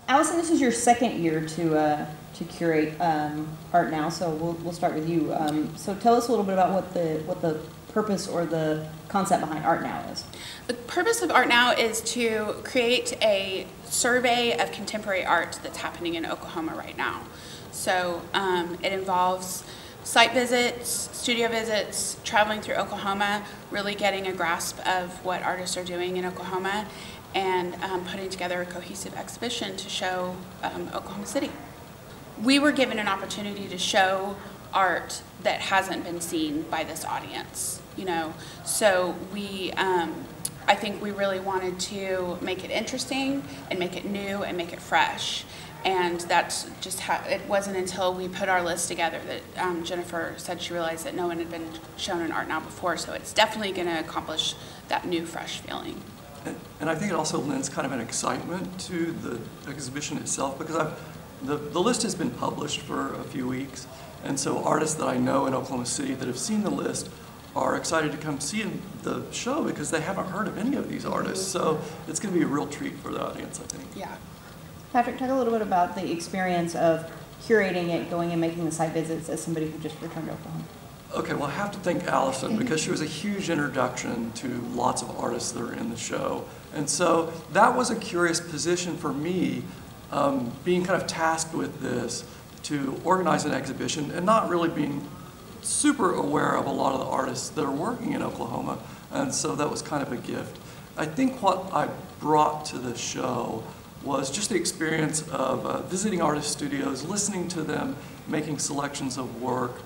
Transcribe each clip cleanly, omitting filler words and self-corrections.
Alyson, this is your second year to curate ArtNow, so we'll start with you. So tell us a little bit about what the purpose or the concept behind ArtNow is. The purpose of ArtNow is to create a survey of contemporary art that's happening in Oklahoma right now. So it involves site visits, studio visits, traveling through Oklahoma, really getting a grasp of what artists are doing in Oklahoma, and putting together a cohesive exhibition to show Oklahoma City. We were given an opportunity to show art that hasn't been seen by this audience, so we I think we really wanted to make it interesting and make it new and make it fresh. And that's just it wasn't until we put our list together that Jennifer said she realized that no one had been shown an ArtNow before, so it's definitely going to accomplish that new, fresh feeling. And I think it also lends kind of an excitement to the exhibition itself, because the list has been published for a few weeks, and so artists that I know in Oklahoma City that have seen the list are excited to come see the show because they haven't heard of any of these artists. So it's going to be a real treat for the audience, I think. Yeah. Patrick, talk a little bit about the experience of curating it, going and making the site visits as somebody who just returned to Oklahoma. Okay, well, I have to thank Alyson because she was a huge introduction to lots of artists that are in the show. And so that was a curious position for me, being kind of tasked with this, to organize an exhibition and not really being super aware of a lot of the artists that are working in Oklahoma. And so that was kind of a gift. I think what I brought to the show was just the experience of visiting artist studios, listening to them, making selections of work,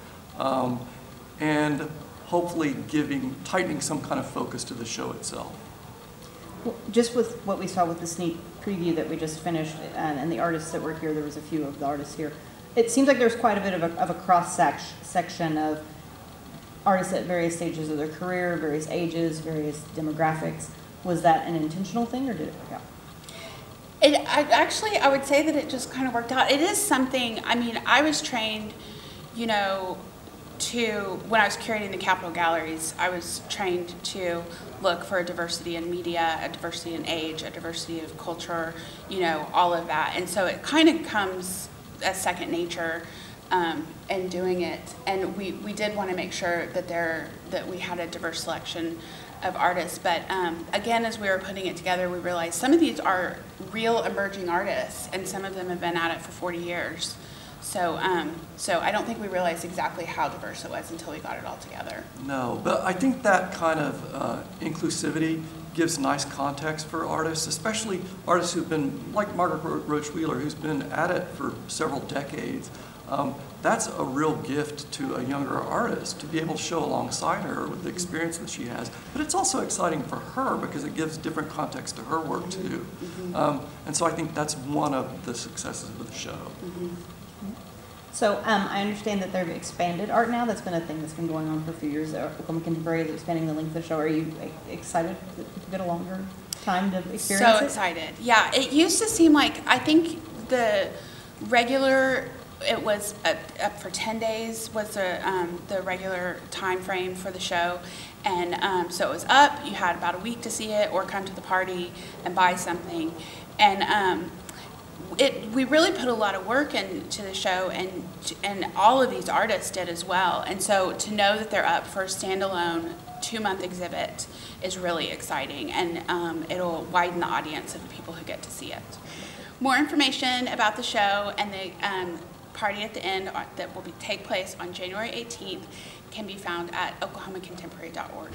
and hopefully tightening some kind of focus to the show itself. Well, just with what we saw with the sneak preview that we just finished, and the artists that were here, there was a few of the artists here. It seems like there's quite a bit of a cross-section of artists at various stages of their career, various ages, various demographics. Was that an intentional thing, or did it work out? I would say that it just kind of worked out. It is something, I mean, I was trained, when I was curating the Capitol Galleries, I was trained to look for a diversity in media, a diversity in age, a diversity of culture, all of that. And so it kind of comes as second nature in doing it. And we did want to make sure that we had a diverse selection of artists. But again, as we were putting it together, we realized some of these are real emerging artists, and some of them have been at it for 40 years. So I don't think we realized exactly how diverse it was until we got it all together. No, but I think that kind of inclusivity gives nice context for artists, especially artists who've been, like Margaret Roach Wheeler, who's been at it for several decades. That's a real gift to a younger artist, to be able to show alongside her with the experience that she has. But it's also exciting for her because it gives different context to her work too. And so I think that's one of the successes of the show. So I understand that they've expanded ArtNow. That's been a thing that's been going on for a few years. Oklahoma Contemporary is expanding the length of the show. Are you excited that people get a longer time to experience it? So excited. Yeah, it used to seem like, I think the regular, it was up for 10 days was the regular time frame for the show. And so it was up, you had about a week to see it or come to the party and buy something. And we really put a lot of work into the show, and all of these artists did as well. And so to know that they're up for a standalone 2-month exhibit is really exciting, and it'll widen the audience of people who get to see it. More information about the show and the party at the end that will take place on January 18th can be found at oklahomacontemporary.org.